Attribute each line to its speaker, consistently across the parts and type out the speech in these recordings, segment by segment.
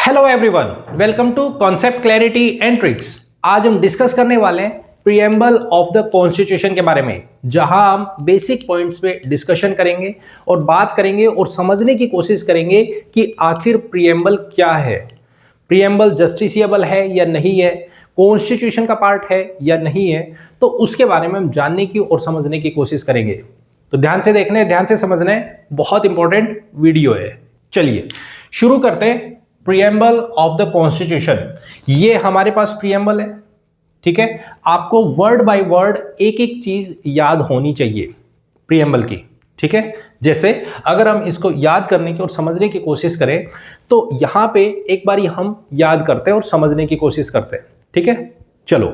Speaker 1: Hello everyone, welcome to concept clarity and tricks. आज हम discuss करने वाले हैं प्रीएम्बल ऑफ द कॉन्स्टिट्यूशन के बारे में, जहां हम बेसिक पॉइंट्स पे डिस्कशन करेंगे और बात करेंगे और समझने की कोशिश करेंगे कि आखिर प्रीएम्बल क्या है, प्रीएम्बल जस्टिसिएबल है या नहीं है, कॉन्स्टिट्यूशन का पार्ट है या नहीं है। तो उसके बारे में हम जानने की और समझने की कोशिश करेंगे। तो ध्यान से देखने, ध्यान से समझने, बहुत इंपॉर्टेंट वीडियो है। चलिए शुरू करते हैं। प्रीएम्बल ऑफ द कॉन्स्टिट्यूशन, ये हमारे पास प्रीएम्बल है, ठीक है। आपको वर्ड बाय वर्ड एक एक चीज याद होनी चाहिए प्रीएम्बल की, ठीक है। जैसे अगर हम इसको याद करने की और समझने की कोशिश करें तो यहां पे एक बारी हम याद करते हैं और समझने की कोशिश करते हैं, ठीक है। चलो,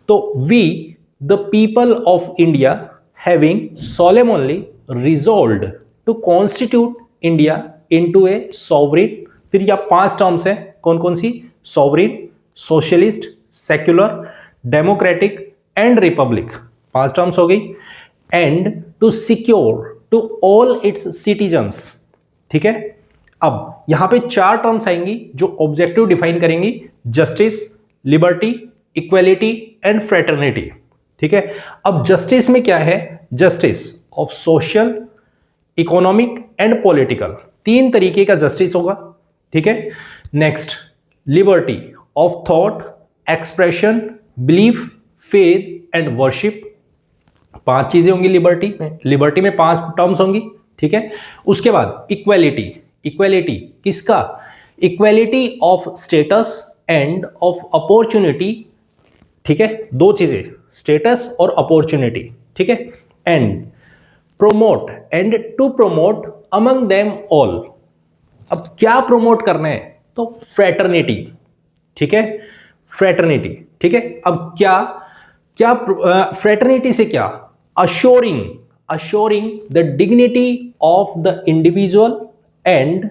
Speaker 1: तो we the people of India having solemnly resolved to constitute India into a sovereign, फिर या 5 टर्म्स है, कौन कौन सी? Sovereign, socialist, secular, democratic and republic, 5 terms हो गई। And to secure to all its citizens, ठीक है। अब यहां पे 4 टर्म्स आएंगी जो ऑब्जेक्टिव डिफाइन करेंगी: justice, liberty, equality and fraternity, ठीक है। अब जस्टिस में क्या है? Justice of social, economic and political, 3 तरीके का जस्टिस होगा, ठीक है। Next, liberty of thought, expression, belief, faith and worship, 5 चीजें होंगी लिबर्टी में 5 टर्म्स होंगी, ठीक है। उसके बाद इक्वेलिटी, इक्वेलिटी किसका? Equality of status and of opportunity, ठीक है। 2 चीजें, स्टेटस और अपॉर्चुनिटी, ठीक है। And promote and to promote among them all, अब क्या प्रोमोट करना है? तो फ्रेटर्निटी, ठीक है, फ्रेटर्निटी, ठीक है। अब क्या क्या फ्रेटर्निटी से क्या? Assuring the dignity of the individual and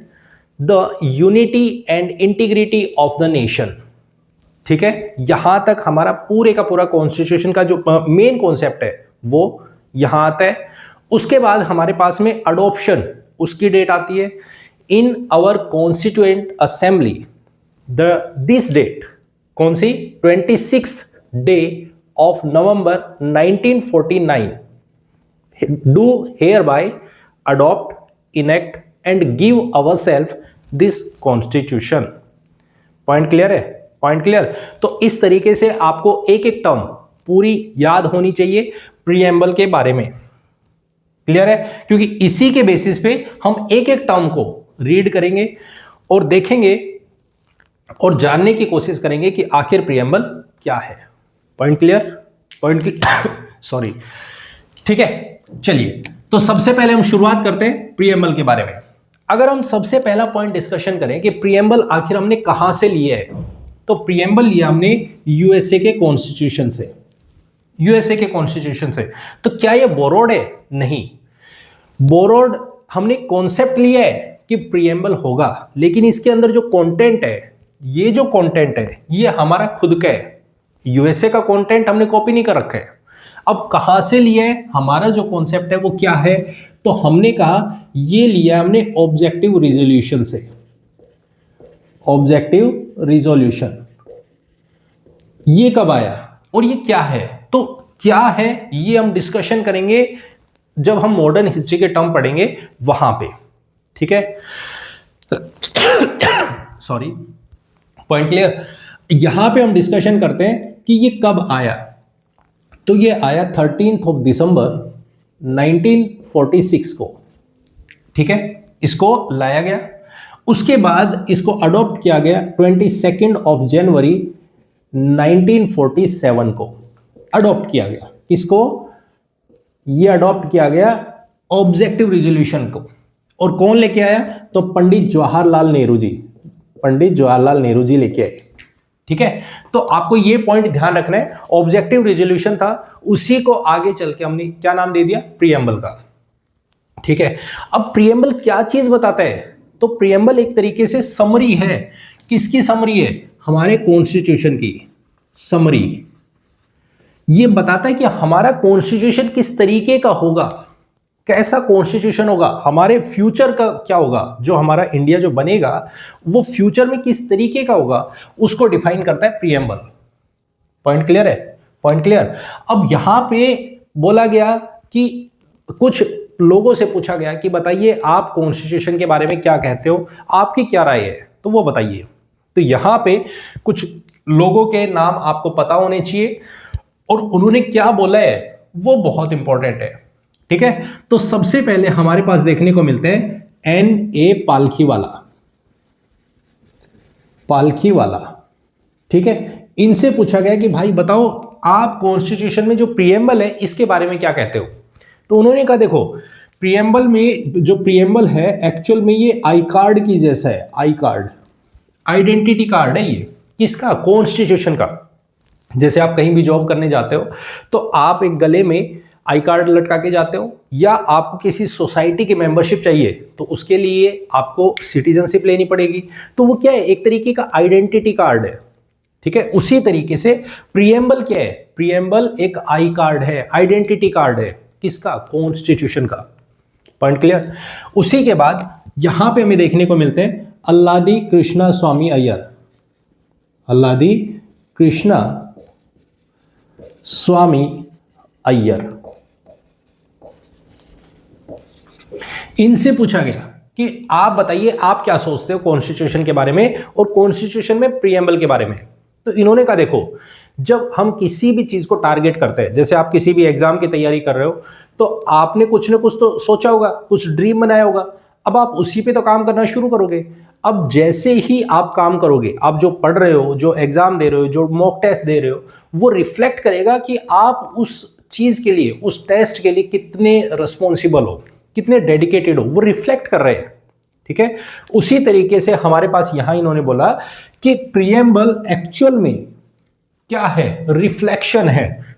Speaker 1: the unity and integrity of the nation, ठीक है। यहां तक हमारा पूरे का पूरा कॉन्स्टिट्यूशन का जो मेन कॉन्सेप्ट है वो यहां आता है। उसके बाद हमारे पास में अडॉप्शन, उसकी डेट आती है in our constituent assembly this date, कौन सी? 26th day of November 1949, do hereby adopt, enact and give our self this constitution. Point clear है? Point clear. तो इस तरीके से आपको एक एक टर्म पूरी याद होनी चाहिए प्रीएम्बल के बारे में, क्लियर है? क्योंकि इसी के बेसिस पे हम एक एक टर्म को रीड करेंगे और देखेंगे और जानने की कोशिश करेंगे कि आखिर प्रीएम्बल क्या है। Point clear? पॉइंट सॉरी, ठीक है। चलिए, तो सबसे पहले हम शुरुआत करते हैं प्रीएम्बल के बारे में। अगर हम सबसे पहला पॉइंट डिस्कशन करें कि प्रीएम्बल आखिर हमने कहां से लिया है, तो प्रीएम्बल लिया हमने यूएसए के कॉन्स्टिट्यूशन से, यूएसए के कॉन्स्टिट्यूशन से। तो क्या ये बोरोड है? नहीं, बोरोड हमने कॉन्सेप्ट लिया है कि प्रीएम्बल होगा, लेकिन इसके अंदर जो कंटेंट है, ये जो कंटेंट है ये हमारा खुद का है। यूएसए का कंटेंट हमने कॉपी नहीं कर रखा है। अब कहां से लिया है? हमारा जो कॉन्सेप्ट है वो क्या है? तो हमने कहा ये लिया हमने ऑब्जेक्टिव रिजोल्यूशन से, ऑब्जेक्टिव रिजोल्यूशन। ये कब आया और ये क्या है? तो क्या है ये हम डिस्कशन करेंगे जब हम मॉडर्न हिस्ट्री के टर्म पढ़ेंगे वहां पे, ठीक है। Sorry, point clear. यहां पे हम डिस्कशन करते हैं कि ये कब आया। तो ये आया 13 दिसंबर 1946 को, ठीक है। इसको लाया गया, उसके बाद इसको अडॉप्ट किया गया 22 जनवरी 1947 को अडॉप्ट किया गया। किसको? ये अडॉप्ट किया गया ऑब्जेक्टिव रिजोल्यूशन को। और कौन लेके आया? तो पंडित जवाहरलाल नेहरू जी, पंडित जवाहरलाल नेहरू जी लेके आए, ठीक है। तो आपको ये पॉइंट ध्यान रखना है, ऑब्जेक्टिव रिजोल्यूशन था, उसी को आगे चल के हमने क्या नाम दे दिया? प्रीएम्बल का, ठीक है। अब प्रीएम्बल क्या चीज बताता है? तो प्रीएम्बल एक तरीके से समरी है। किसकी समरी है? हमारे कॉन्स्टिट्यूशन की समरी। ये बताता है कि हमारा कॉन्स्टिट्यूशन किस तरीके का होगा, कैसा कॉन्स्टिट्यूशन होगा, हमारे फ्यूचर का क्या होगा, जो हमारा इंडिया जो बनेगा वो फ्यूचर में किस तरीके का होगा, उसको डिफाइन करता है प्रीएम्बल। पॉइंट क्लियर है? Point clear. अब यहां पे बोला गया कि कुछ लोगों से पूछा गया कि बताइए आप कॉन्स्टिट्यूशन के बारे में क्या कहते हो, आपकी क्या राय है, तो वो बताइए। तो यहां पे कुछ लोगों के नाम आपको पता होने चाहिए और उन्होंने क्या बोला है वो बहुत इंपॉर्टेंट है। ठीक है, तो सबसे पहले हमारे पास देखने को मिलते हैं N.A. पालखीवाला। पालखीवाला, ठीक है, इनसे पूछा गया कि भाई बताओ आप कॉन्स्टिट्यूशन में जो प्रीएम्बल है इसके बारे में क्या कहते हो। तो उन्होंने कहा देखो प्रीएम्बल में जो प्रीएम्बल है एक्चुअल में ये आई कार्ड की जैसा है। आई कार्ड आइडेंटिटी कार्ड है ये, किसका? कॉन्स्टिट्यूशन का। जैसे आप कहीं भी जॉब करने जाते हो तो आप एक गले में आई कार्ड लटका के जाते हो, या आपको किसी सोसाइटी की मेंबरशिप चाहिए तो उसके लिए आपको सिटीजनशिप लेनी पड़ेगी। तो वो क्या है? एक तरीके का आइडेंटिटी कार्ड है। ठीक है, उसी तरीके से प्रीएम्बल क्या है? प्रीएम्बल एक आई कार्ड है, आइडेंटिटी कार्ड है, किसका? कॉन्स्टिट्यूशन का। Point clear. उसी के बाद यहां पे हमें देखने को मिलते हैं अल्लादी कृष्णा स्वामी अय्यर। अल्लादी कृष्णा स्वामी अय्यर, इनसे पूछा गया कि आप बताइए आप क्या सोचते हो कॉन्स्टिट्यूशन के बारे में और कॉन्स्टिट्यूशन में प्रीएम्बल के बारे में। तो इन्होंने कहा देखो जब हम किसी भी चीज को टारगेट करते हैं, जैसे आप किसी भी एग्जाम की तैयारी कर रहे हो तो आपने कुछ ना कुछ तो सोचा होगा, कुछ ड्रीम बनाया होगा, अब आप उसी पे तो काम करना शुरू करोगे। अब जैसे ही आप काम करोगे, आप जो पढ़ रहे हो, जो एग्जाम दे रहे हो, जो मॉक टेस्ट दे रहे हो, वो रिफ्लेक्ट करेगा कि आप उस चीज के लिए, उस टेस्ट के लिए कितने रिस्पॉन्सिबल हो, कितने डेडिकेटेड हो, वो रिफ्लेक्ट कर रहे हैं। ठीक है, उसी तरीके से हमारे पास यहां इन्होंने बोला कि प्रीएम्बल एक्चुअल में क्या है? रिफ्लेक्शन है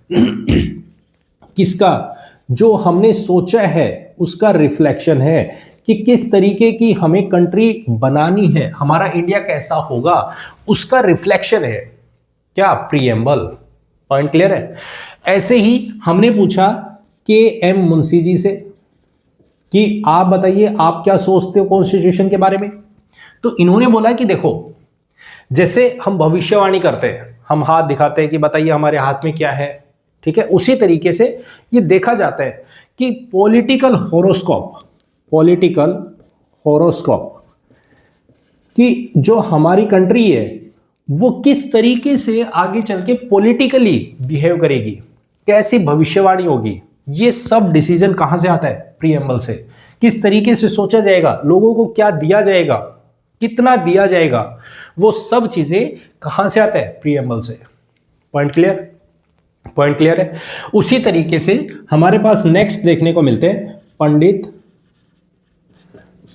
Speaker 1: किसका? जो हमने सोचा है उसका रिफ्लेक्शन है कि किस तरीके की हमें कंट्री बनानी है, हमारा इंडिया कैसा होगा, उसका रिफ्लेक्शन है क्या? प्रीएम्बल। पॉइंट क्लियर है। ऐसे ही हमने पूछा KM मुंशी जी से कि आप बताइए आप क्या सोचते हो कॉन्स्टिट्यूशन के बारे में। तो इन्होंने बोला कि देखो जैसे हम भविष्यवाणी करते हैं, हम हाथ दिखाते हैं कि बताइए हमारे हाथ में क्या है। ठीक है, उसी तरीके से ये देखा जाता है कि पॉलिटिकल होरोस्कोप, पॉलिटिकल होरोस्कोप कि जो हमारी कंट्री है वो किस तरीके से आगे चल के पॉलिटिकली बिहेव करेगी, कैसी भविष्यवाणी होगी, ये सब डिसीजन कहां से आता है? प्रीएम्बल से। किस तरीके से सोचा जाएगा, लोगों को क्या दिया जाएगा, कितना दिया जाएगा, वो सब चीजें कहां से आता है? प्रीएम्बल से। Point clear? पॉइंट क्लियर है। उसी तरीके से हमारे पास नेक्स्ट देखने को मिलते हैं पंडित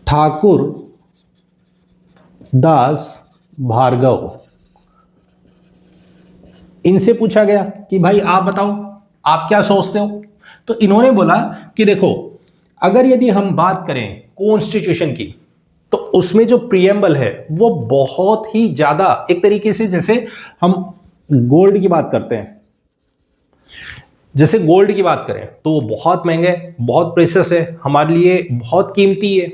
Speaker 1: ठाकुर दास भार्गव। इनसे पूछा गया कि भाई आप बताओ आप क्या सोचते हो। तो इन्होंने बोला कि देखो अगर यदि हम बात करें कॉन्स्टिट्यूशन की तो उसमें जो प्रीएम्बल है वो बहुत ही ज्यादा, एक तरीके से जैसे हम गोल्ड की बात करते हैं, जैसे गोल्ड की बात करें तो वो बहुत महंगा है, बहुत प्रेशियस है, हमारे लिए बहुत कीमती है।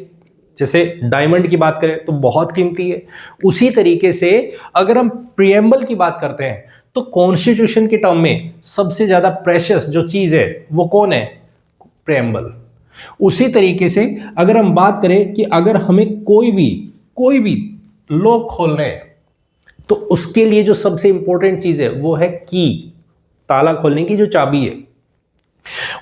Speaker 1: जैसे डायमंड की बात करें तो बहुत कीमती है। उसी तरीके से अगर हम प्रीएम्बल की बात करते हैं तो कॉन्स्टिट्यूशन के टर्म में सबसे ज्यादा प्रेशियस जो चीज है वो कौन है? प्रीएम्बल। उसी तरीके से अगर हम बात करें कि अगर हमें कोई भी लॉक खोलना है तो उसके लिए जो सबसे इंपॉर्टेंट चीज है वो है की, ताला खोलने की जो चाबी है।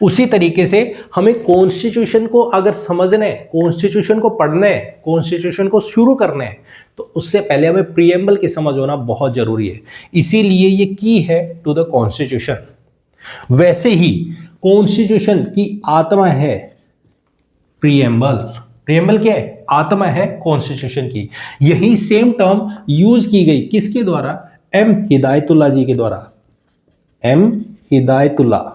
Speaker 1: उसी तरीके से हमें कॉन्स्टिट्यूशन को अगर समझना है, कॉन्स्टिट्यूशन को पढ़ना है, कॉन्स्टिट्यूशन को शुरू करना है तो उससे पहले हमें प्रीएम्बल की समझ होना बहुत जरूरी है। इसीलिए ये की है टू द कॉन्स्टिट्यूशन। वैसे ही कॉन्स्टिट्यूशन की आत्मा है प्रीएम्बल। प्रीएम्बल क्या है? आत्मा है कॉन्स्टिट्यूशन की। यही सेम टर्म यूज की गई किसके द्वारा? M हिदायतुल्लाह जी के द्वारा। M हिदायतुल्लाह,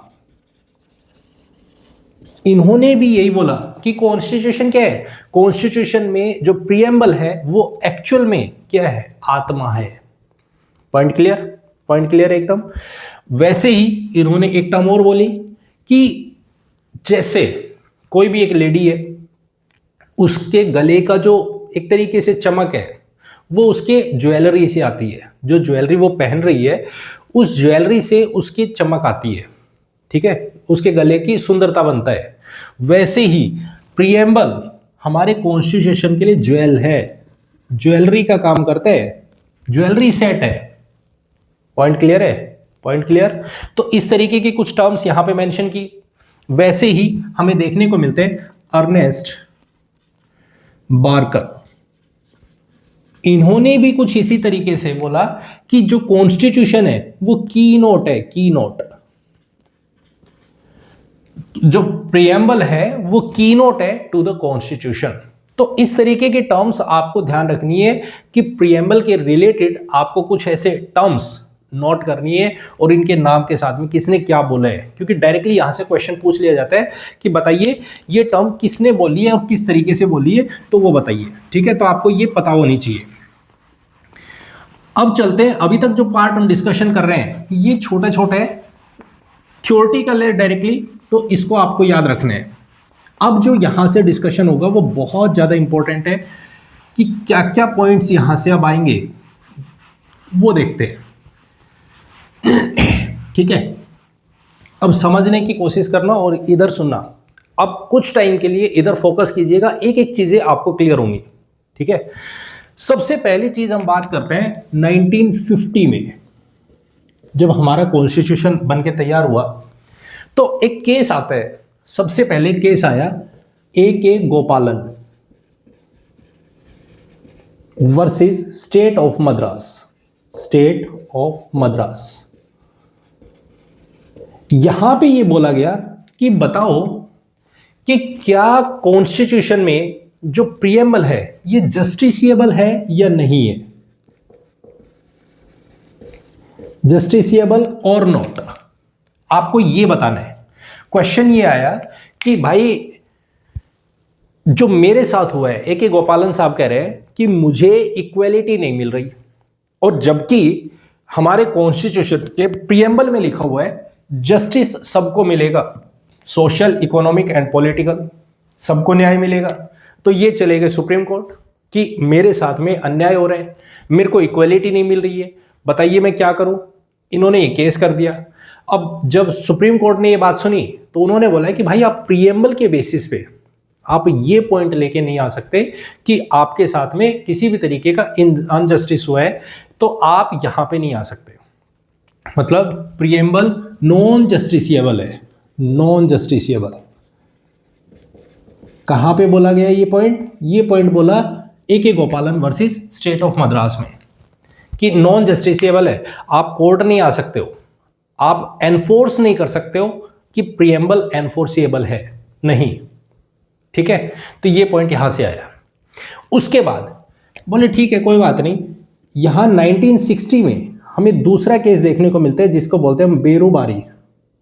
Speaker 1: इन्होंने भी यही बोला कि कॉन्स्टिट्यूशन क्या है? कॉन्स्टिट्यूशन में जो प्रीएम्बल है वो एक्चुअल में क्या है? आत्मा है। Point clear? पॉइंट क्लियर एकदम। वैसे ही इन्होंने एक टर्म और बोली कि जैसे कोई भी एक लेडी है, उसके गले का जो एक तरीके से चमक है वो उसके ज्वेलरी से आती है। जो ज्वेलरी वो पहन रही है उस ज्वेलरी से उसकी चमक आती है, ठीक है, उसके गले की सुंदरता बनता है। वैसे ही प्रीएम्बल हमारे कॉन्स्टिट्यूशन के लिए ज्वेल है, ज्वेलरी का काम करता है, ज्वेलरी सेट है। पॉइंट क्लियर है? Point clear? तो इस तरीके की कुछ टर्म्स यहां पे मेंशन की। वैसे ही हमें देखने को मिलते हैं अर्नेस्ट बार्कर, इन्होंने भी कुछ इसी तरीके से बोला कि जो कॉन्स्टिट्यूशन है वो की नोट है, की नोट, जो प्रीएम्बल है वो की नोट है टू द कॉन्स्टिट्यूशन। तो इस तरीके के टर्म्स आपको ध्यान रखनी है कि प्रीएम्बल के रिलेटेड आपको कुछ ऐसे टर्म्स नोट करनी है और इनके नाम के साथ में किसने क्या बोला है, क्योंकि डायरेक्टली यहां से क्वेश्चन पूछ लिया जाता है कि बताइए ये टर्म किसने बोली है और किस तरीके से बोली है, तो वो बताइए, ठीक है। तो आपको ये पता होनी चाहिए। अब चलते हैं, अभी तक जो पार्ट हम डिस्कशन कर रहे हैं ये छोटा छोटा है, थ्योरेटिकल है डायरेक्टली, तो इसको आपको याद रखना है। अब जो यहां से डिस्कशन होगा वो बहुत ज्यादा इंपॉर्टेंट है कि क्या क्या पॉइंट्स यहां से अब आएंगे वो देखते हैं, ठीक है। अब समझने की कोशिश करना और इधर सुनना। अब कुछ टाइम के लिए इधर फोकस कीजिएगा, एक एक चीजें आपको क्लियर होंगी, ठीक है। सबसे पहली चीज हम बात करते हैं 1950 में जब हमारा कॉन्स्टिट्यूशन बनके तैयार हुआ तो एक केस आता है। सबसे पहले केस आया A.K. गोपालन versus state of Madras, state of Madras. यहां पे ये बोला गया कि बताओ कि क्या कॉन्स्टिट्यूशन में जो प्रीएम्बल है ये जस्टिसिएबल है या नहीं है, जस्टिसिएबल और नॉट, आपको ये बताना है। क्वेश्चन ये आया कि भाई जो मेरे साथ हुआ है, A.K. गोपालन साहब कह रहे हैं कि मुझे इक्वेलिटी नहीं मिल रही, और जबकि हमारे कॉन्स्टिट्यूशन के प्रीएम्बल में लिखा हुआ है जस्टिस सबको मिलेगा, सोशल, इकोनॉमिक एंड पॉलिटिकल, सबको न्याय मिलेगा। तो ये चले गए सुप्रीम कोर्ट कि मेरे साथ में अन्याय हो रहा है, मेरे को इक्वेलिटी नहीं मिल रही है, बताइए मैं क्या करूं। इन्होंने ये केस कर दिया। अब जब सुप्रीम कोर्ट ने ये बात सुनी तो उन्होंने बोला कि भाई आप प्रीएम्बल के बेसिस पे आप ये पॉइंट लेके नहीं आ सकते कि आपके साथ में किसी भी तरीके का अनजस्टिस हुआ है, तो आप यहां पे नहीं आ सकते। मतलब प्रीएम्बल नॉन जस्टिसिएबल है, नॉन जस्टिसिएबल। कहां पे बोला गया ये पॉइंट? ये पॉइंट बोला A.K. गोपालन वर्सेस स्टेट ऑफ मद्रास में कि नॉन जस्टिसिएबल है, आप कोर्ट नहीं आ सकते हो, आप एनफोर्स नहीं कर सकते हो कि प्रीएम्बल एनफोर्सिएबल है, नहीं, ठीक है। तो ये पॉइंट यहां से आया। उसके बाद बोले ठीक है कोई बात नहीं, यहां 1960 में हमें दूसरा केस देखने को मिलता है जिसको बोलते हैं Berubari,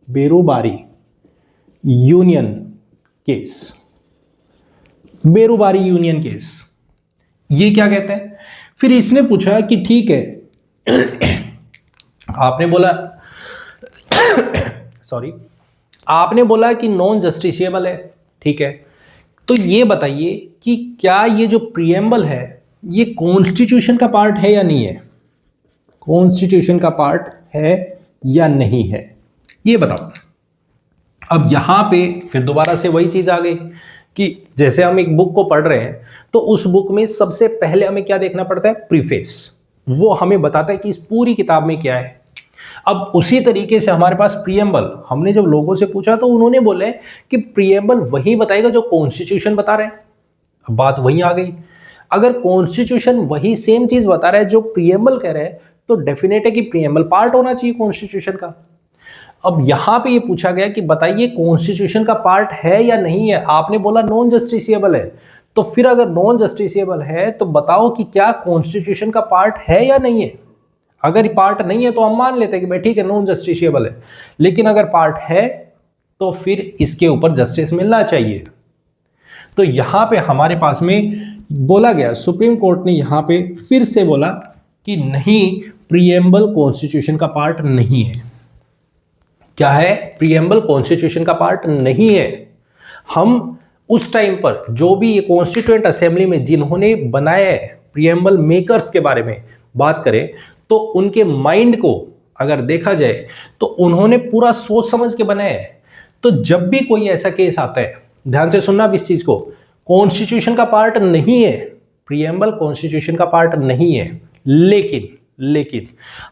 Speaker 1: Berubari union case, Berubari union case. ये क्या कहता है? फिर इसने पूछा कि ठीक है आपने बोला सॉरी, आपने बोला कि नॉन जस्टिसिएबल है, ठीक है, तो ये बताइए कि क्या ये जो प्रीएम्बल है ये कॉन्स्टिट्यूशन का पार्ट है या नहीं है, कॉन्स्टिट्यूशन का पार्ट है या नहीं है, ये बताओ। अब यहां पे फिर दोबारा से वही चीज आ गई कि जैसे हम एक बुक को पढ़ रहे हैं तो उस बुक में सबसे पहले हमें क्या देखना पड़ता है? प्रीफेस, वो हमें बताता है कि इस पूरी किताब में क्या है। अब उसी तरीके से हमारे पास प्रीएम्बल, हमने जब लोगों से पूछा तो उन्होंने बोले कि प्रीएम्बल वही बताएगा जो कॉन्स्टिट्यूशन बता रहे हैं। अब बात वही आ गई, अगर कॉन्स्टिट्यूशन वही सेम चीज बता रहा है जो प्रीएम्बल कह रहे हैं तो डेफिनेट है कि प्रीएम्बल पार्ट होना चाहिए कॉन्स्टिट्यूशन का। अब यहां पे ये पूछा गया कि बताइए कॉन्स्टिट्यूशन का पार्ट है या नहीं है, आपने बोला नॉन जस्टिसिएबल है, तो फिर अगर नॉन जस्टिसिएबल है तो बताओ कि क्या कॉन्स्टिट्यूशन का पार्ट है या नहीं है। अगर पार्ट नहीं है तो हम मान लेते हैं कि भाई ठीक है नॉन जस्टिसिएबल है, लेकिन अगर पार्ट है तो फिर इसके ऊपर जस्टिस मिलना चाहिए। तो यहां पे हमारे पास में बोला गया, सुप्रीम कोर्ट ने यहां पे फिर से बोला कि नहीं, प्रीएम्बल कॉन्स्टिट्यूशन का पार्ट नहीं है। क्या है? प्रीएम्बल कॉन्स्टिट्यूशन का पार्ट नहीं है। हम उस टाइम पर जो भी ये कॉन्स्टिट्यूएंट असेंबली में जिन्होंने बनाया है, प्रीएम्बल मेकर्स के बारे में बात करें तो उनके माइंड को अगर देखा जाए तो उन्होंने पूरा सोच समझ के बनाया है। तो जब भी कोई ऐसा केस आता है, ध्यान से सुनना अब इस चीज को, कॉन्स्टिट्यूशन का पार्ट नहीं है, प्रीएम्बल कॉन्स्टिट्यूशन का पार्ट नहीं है, लेकिन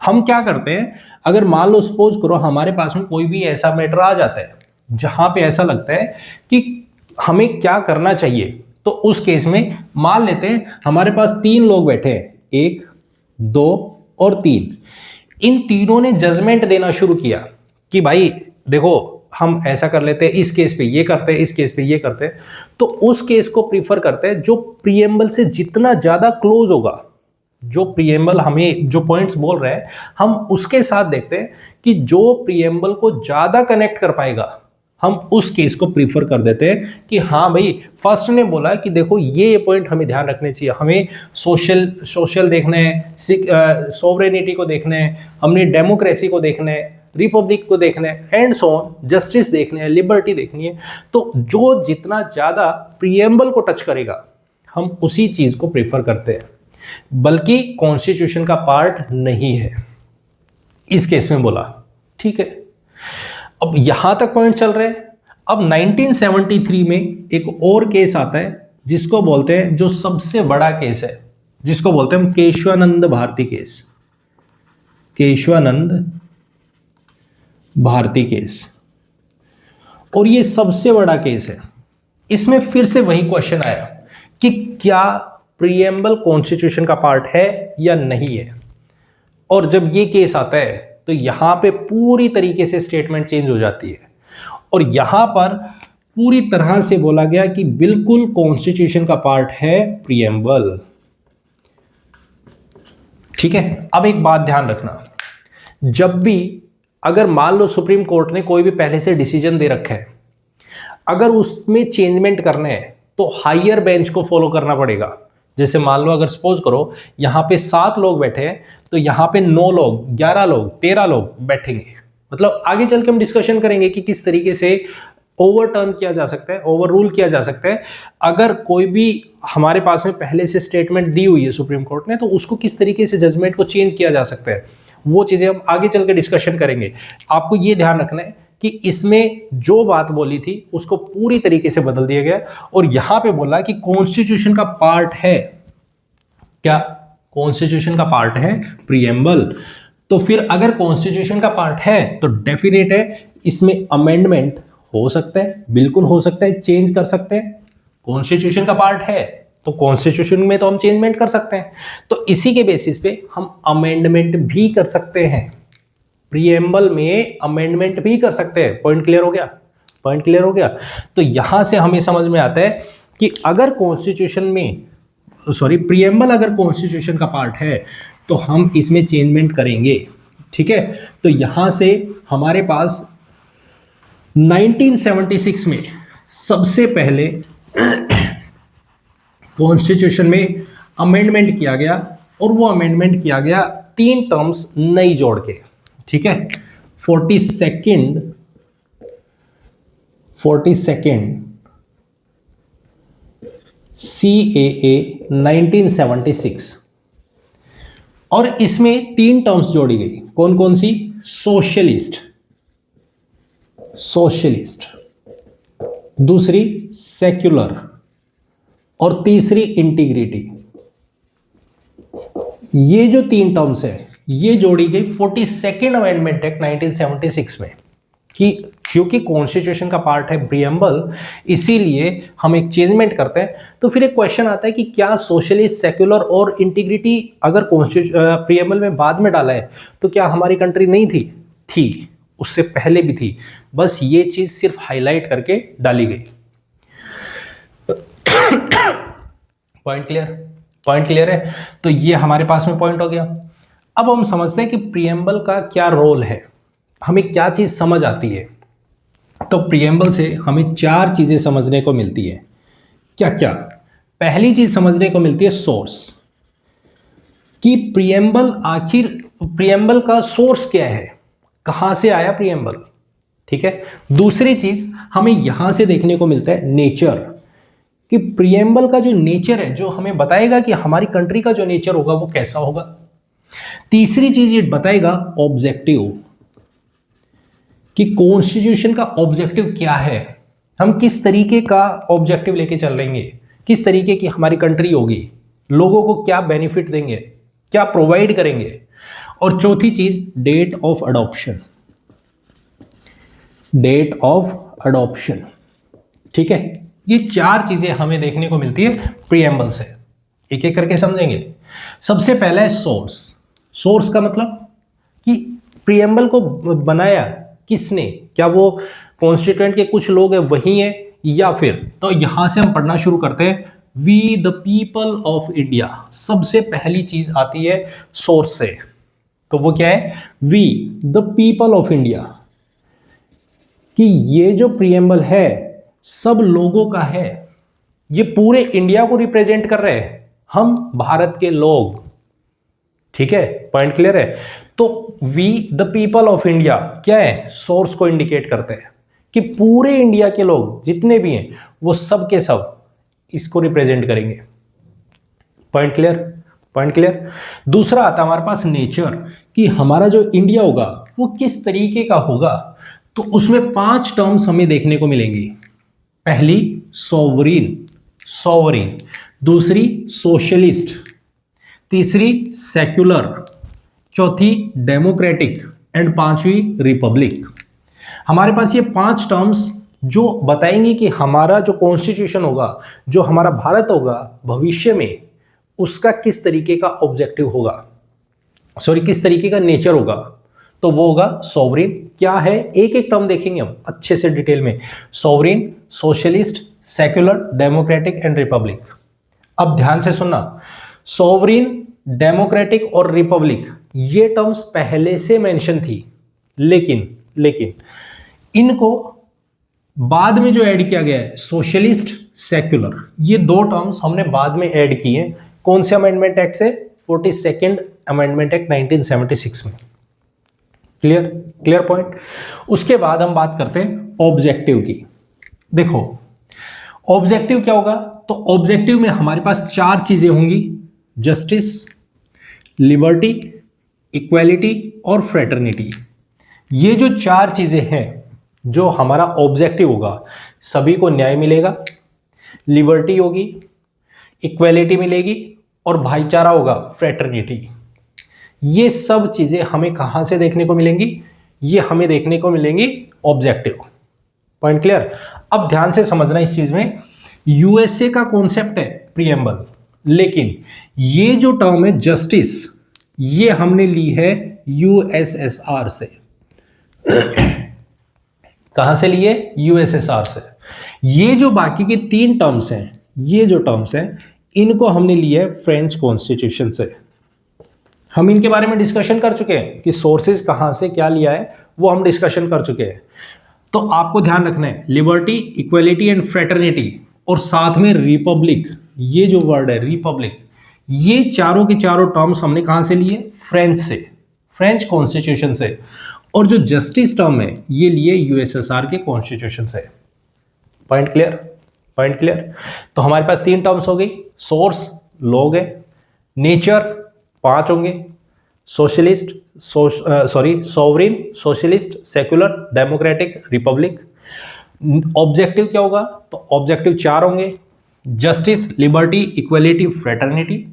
Speaker 1: हम क्या करते हैं, अगर मान लो सपोज करो हमारे पास में कोई भी ऐसा मैटर आ जाता है जहां पे ऐसा लगता है कि हमें क्या करना चाहिए, तो उस केस में मान लेते हैं हमारे पास 3 लोग बैठे हैं, 1, 2 और 3। इन तीनों ने जजमेंट देना शुरू किया कि भाई देखो हम ऐसा कर लेते हैं, इस केस पे ये करते हैं, इस केस पे ये करते हैं। तो उस केस को प्रीफर करते हैं जो प्रीएम्बल से जितना ज्यादा क्लोज होगा, जो प्रीएम्बल हमें जो पॉइंट्स बोल रहे हैं हम उसके साथ देखते हैं कि जो प्रीएम्बल को ज्यादा कनेक्ट कर पाएगा, हम उस केस को प्रीफर कर देते हैं कि हाँ भाई फर्स्ट ने बोला कि देखो ये पॉइंट हमें ध्यान रखने चाहिए, हमें सोशल देखना है, सोवरेनिटी को देखना है, हमने डेमोक्रेसी को देखना है, रिपब्लिक को देखना है, एंड सो ऑन, जस्टिस देखने है, लिबर्टी देखनी है। तो जो जितना ज्यादा प्रीएम्बल को टच करेगा हम उसी चीज को प्रेफर करते हैं, बल्कि कॉन्स्टिट्यूशन का पार्ट नहीं है इस केस में बोला। ठीक है, अब यहां तक पॉइंट चल रहे हैं। अब 1973 में एक और केस आता है जिसको बोलते हैं, जो सबसे बड़ा केस है, जिसको बोलते हैं हम केशवानंद भारती केस, केशवानंद भारती केस। और ये सबसे बड़ा केस है। इसमें फिर से वही क्वेश्चन आया कि क्या प्रीएम्बल कॉन्स्टिट्यूशन का पार्ट है या नहीं है। और जब ये केस आता है तो यहां पे पूरी तरीके से स्टेटमेंट चेंज हो जाती है और यहां पर पूरी तरह से बोला गया कि बिल्कुल कॉन्स्टिट्यूशन का पार्ट है प्रीएम्बल। ठीक है, अब एक बात ध्यान रखना, जब भी अगर मान लो सुप्रीम कोर्ट ने कोई भी पहले से डिसीजन दे रखा है, अगर उसमें चेंजमेंट करने हैं तो हायर बेंच को फॉलो करना पड़ेगा। जैसे मान लो अगर सपोज करो यहां पे 7 लोग बैठे हैं तो यहां पे 9 लोग, 11 लोग, 13 लोग बैठेंगे। मतलब आगे चल के हम डिस्कशन करेंगे कि किस तरीके से ओवरटर्न किया जा सकता है, ओवर रूल किया जा सकता है। अगर कोई भी हमारे पास में पहले से स्टेटमेंट दी हुई है सुप्रीम कोर्ट ने, तो उसको किस तरीके से जजमेंट को चेंज किया जा सकता है, वो चीजें हम आगे चल के डिस्कशन करेंगे। आपको ये ध्यान रखना है कि इसमें जो बात बोली थी उसको पूरी तरीके से बदल दिया गया और यहां पे बोला कि कॉन्स्टिट्यूशन का पार्ट है। क्या कॉन्स्टिट्यूशन का पार्ट है प्रीएम्बल? तो फिर अगर कॉन्स्टिट्यूशन का पार्ट है तो डेफिनेट है इसमें अमेंडमेंट हो सकता है, बिल्कुल हो सकता है, चेंज कर सकते हैं। कॉन्स्टिट्यूशन का पार्ट है तो कॉन्स्टिट्यूशन में तो हम चेंजमेंट कर सकते हैं, तो इसी के बेसिस पे हम अमेंडमेंट भी कर सकते हैं, प्रीएम्बल में अमेंडमेंट भी कर सकते हैं। पॉइंट क्लियर हो गया? पॉइंट क्लियर हो गया? तो यहां से हमें समझ में आता है कि अगर कॉन्स्टिट्यूशन में प्रीएम्बल अगर कॉन्स्टिट्यूशन का पार्ट है तो हम इसमें चेंजमेंट करेंगे। ठीक है, तो यहां से हमारे पास 1976 में सबसे पहले कॉन्स्टिट्यूशन में अमेंडमेंट किया गया और वो अमेंडमेंट किया गया 3 टर्म्स नई जोड़ के। ठीक है, 42nd CAA 1976 और इसमें 3 टर्म्स जोड़ी गई। कौन कौन सी? सोशलिस्ट, दूसरी सेक्युलर और तीसरी इंटीग्रिटी। ये जो 3 टर्म्स है ये जोड़ी गई 42nd अमेंडमेंट एक्ट 1976 में कि क्योंकि कॉन्स्टिट्यूशन का पार्ट है प्रीएम्बल, इसीलिए हम एक चेंजमेंट करते हैं। तो फिर एक क्वेश्चन आता है कि क्या सोशलिस्ट, सेक्युलर और इंटीग्रिटी अगर प्रीएम्बल में बाद में डाला है तो क्या हमारी कंट्री नहीं थी? थी, उससे पहले भी थी, बस ये चीज सिर्फ हाईलाइट करके डाली गई। Point clear? पॉइंट क्लियर है? तो ये हमारे पास में पॉइंट हो गया। अब हम समझते हैं कि प्रीएम्बल का क्या रोल है, हमें क्या चीज समझ आती है। तो प्रीएम्बल से हमें 4 चीजें समझने को मिलती है। क्या क्या? पहली चीज समझने को मिलती है सोर्स, कि प्रीएम्बल का सोर्स क्या है, कहां से आया प्रीएम्बल। ठीक है, दूसरी चीज हमें यहां से देखने को मिलता है नेचर, कि प्रिएम्बल का जो नेचर है, जो हमें बताएगा कि हमारी कंट्री का जो नेचर होगा वो कैसा होगा। तीसरी चीज ये बताएगा ऑब्जेक्टिव, कि कॉन्स्टिट्यूशन का ऑब्जेक्टिव क्या है, हम किस तरीके का ऑब्जेक्टिव लेके चल रहेंगे, किस तरीके की हमारी कंट्री होगी, लोगों को क्या बेनिफिट देंगे, क्या प्रोवाइड करेंगे। और चौथी चीज date of adoption, date of adoption. ठीक है, ये चार चीजें हमें देखने को मिलती है प्रीएम्बल से। एक एक करके समझेंगे। सबसे पहला है सोर्स। सोर्स का मतलब कि प्रीएम्बल को बनाया किसने, क्या वो कॉन्स्टिट्यूएंट के कुछ लोग हैं वही हैं या फिर, तो यहां से हम पढ़ना शुरू करते हैं। We the people of India, सबसे पहली चीज आती है सोर्स से। तो वो क्या है, we the people of India, कि ये जो प्रीएम्बल है सब लोगों का है, ये पूरे इंडिया को रिप्रेजेंट कर रहे हैं, हम भारत के लोग। ठीक है, पॉइंट क्लियर है। तो we the people of India क्या है, सोर्स को इंडिकेट करते हैं कि पूरे इंडिया के लोग जितने भी हैं वो सब के सब इसको रिप्रेजेंट करेंगे। Point clear, point clear. दूसरा आता है हमारे पास नेचर, कि हमारा जो इंडिया होगा वो किस तरीके का होगा। तो उसमें 5 टर्म्स हमें देखने को मिलेंगी। पहली सोवरीन, सोवरीन। दूसरी सोशलिस्ट। तीसरी सेक्युलर। चौथी डेमोक्रेटिक एंड पांचवी रिपब्लिक। हमारे पास ये 5 टर्म्स जो बताएंगे कि हमारा जो कॉन्स्टिट्यूशन होगा, जो हमारा भारत होगा भविष्य में, उसका किस तरीके का ऑब्जेक्टिव होगा, सॉरी किस तरीके का नेचर होगा। तो वो होगा सोवरीन। क्या है, एक एक टर्म देखेंगे हम अच्छे से डिटेल में। Sovereign, socialist, secular, democratic and Republic. अब ध्यान से सुनना, सोवरीन, डेमोक्रेटिक और रिपब्लिक ये टर्म्स पहले से मेंशन थी, लेकिन इनको बाद में जो ऐड किया गया है सोशलिस्ट, सेक्युलर, ये 2 टर्म्स हमने बाद में ऐड किए। कौन से अमेंडमेंट एक्ट से, 42nd अमेंडमेंट एक्ट 1976 में। Clear, clear point. उसके बाद हम बात करते हैं ऑब्जेक्टिव की। देखो ऑब्जेक्टिव क्या होगा, तो ऑब्जेक्टिव में हमारे पास 4 चीजें होंगी, जस्टिस, लिबर्टी, इक्वालिटी और फ्रेटर्निटी। ये जो 4 चीजें हैं जो हमारा ऑब्जेक्टिव होगा, सभी को न्याय मिलेगा, लिबर्टी होगी, इक्वालिटी मिलेगी और भाईचारा होगा, फ्रेटर्निटी। ये सब चीजें हमें कहां से देखने को मिलेंगी, ये हमें देखने को मिलेंगी ऑब्जेक्टिव। Point clear. अब ध्यान से समझना इस चीज में, यूएसए का कॉन्सेप्ट है प्रीएम्बल, लेकिन ये जो टर्म है जस्टिस, ये हमने ली है यूएसएसआर से। कहां से लिए, यूएसएसआर से। ये जो बाकी के 3 टर्म्स हैं, ये जो टर्म्स हैं इनको हमने लिया है फ्रेंच कॉन्स्टिट्यूशन से। हम इनके बारे में डिस्कशन कर चुके हैं कि सोर्सेज कहां से क्या लिया है, वो हम डिस्कशन कर चुके हैं। तो आपको ध्यान रखना है लिबर्टी, इक्वालिटी एंड फ्रेटर्निटी और साथ में रिपब्लिक, ये जो वर्ड है रिपब्लिक, ये चारों के चारों टर्म्स हमने कहां से लिए, फ्रेंच से, फ्रेंच कॉन्स्टिट्यूशन से। और जो जस्टिस टर्म है ये लिए यूएसएसआर के कॉन्स्टिट्यूशन से। Point clear, point clear. तो हमारे पास 3 टर्म्स हो गई, सोर्स लोग है, नेचर 5 होंगे, socialist, sovereign, socialist, secular, democratic, Republic. Objective क्या होगा, तो ऑब्जेक्टिव 4 होंगे, जस्टिस, लिबर्टी, इक्वालिटी, फ्रेटर्निटी।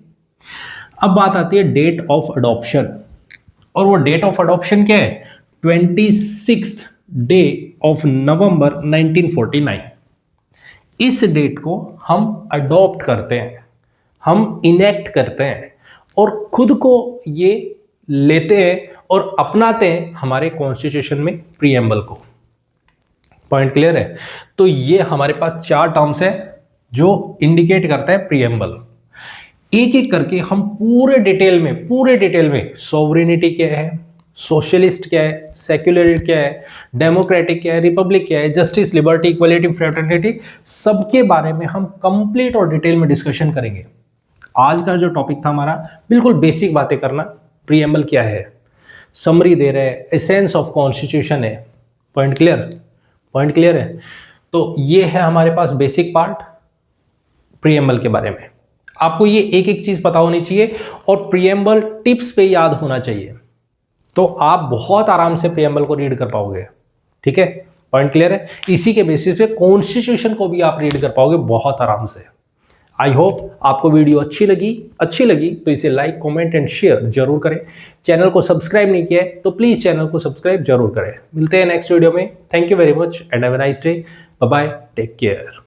Speaker 1: अब बात आती है डेट ऑफ अडॉप्शन, और वो डेट ऑफ अडॉप्शन क्या है, 26th डे ऑफ नवंबर 1949। इस डेट को हम अडॉप्ट करते हैं, हम इनेक्ट करते हैं और खुद को ये लेते हैं और अपनाते हैं हमारे कॉन्स्टिट्यूशन में प्रीएम्बल को। पॉइंट क्लियर है। तो ये हमारे पास 4 टर्म्स है जो इंडिकेट करता है प्रीएम्बल। एक एक करके हम पूरे डिटेल में सोवरेनिटी क्या है, सोशलिस्ट क्या है, सेक्युलर क्या है, डेमोक्रेटिक क्या है, रिपब्लिक क्या है, जस्टिस, लिबर्टी, इक्वालिटी, फ्रेटर्निटी, सबके बारे में हम कंप्लीट और डिटेल में डिस्कशन करेंगे। आज का जो टॉपिक था हमारा, बिल्कुल बेसिक बातें करना, प्रीएम्बल क्या है, समरी दे रहे हैं, एसेंस ऑफ कॉन्स्टिट्यूशन है। पॉइंट क्लियर, पॉइंट क्लियर है। तो ये है हमारे पास बेसिक पार्ट। प्रीएम्बल के बारे में। आपको ये एक एक चीज पता होनी चाहिए और प्रीएम्बल टिप्स पे याद होना चाहिए, तो आप बहुत आराम से प्रीएम्बल को रीड कर पाओगे। ठीक है, पॉइंट क्लियर है। इसी के बेसिस पे कॉन्स्टिट्यूशन को भी आप रीड कर पाओगे बहुत आराम से। आई होप आपको वीडियो अच्छी लगी तो इसे लाइक, कमेंट एंड शेयर जरूर करें। चैनल को सब्सक्राइब नहीं किया है तो प्लीज चैनल को सब्सक्राइब जरूर करें। मिलते हैं नेक्स्ट वीडियो में। Thank you very much and have a nice day. Bye bye, take care.